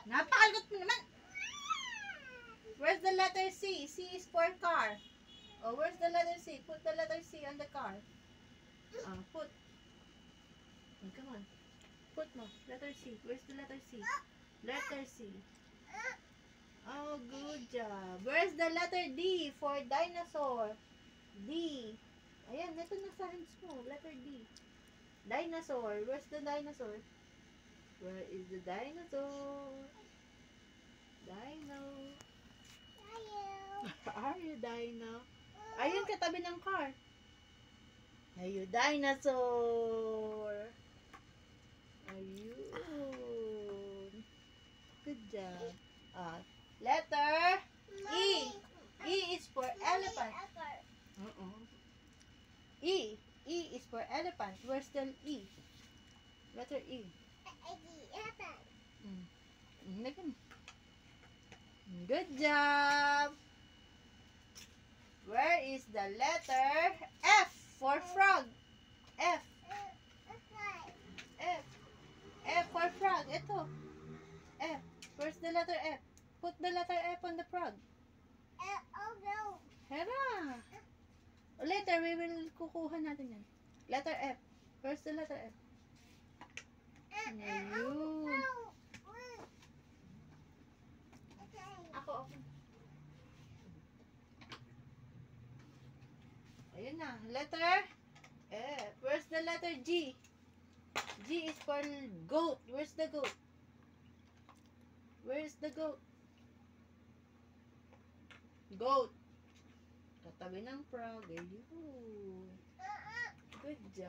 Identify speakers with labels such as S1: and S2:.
S1: Napakalikot mo naman. Where's the letter C? C is for car. Oh, where's the letter C? Put the letter C on the car. Put. Oh, come on. Put mo. Letter C. Where's the letter C? Letter C. Oh, good job. Where's the letter D for dinosaur? D. Ayan, ito na sa hands mo. Letter D. Dinosaur. Where's the dinosaur? Where is the dinosaur? Dino. Are you dino? Ayun, katabi ng car. Are you dinosaur? Ayun. Good job. Letter E. E is for elephant. E. E is for elephant. Where's the E? Letter E. Good job. Where is the letter F for frog? F. F. F for frog. Ito. F. Where's the letter F? Put the letter F on the frog. Hera. Later, we will kukuha natin yan. Letter F. Where's the letter F? Ayun. Ako. Ayun na. Letter F. Where's the letter G? G is for goat. Where's the goat? Where's the goat? Goat. Katabi ng frog. Ayun. Good job.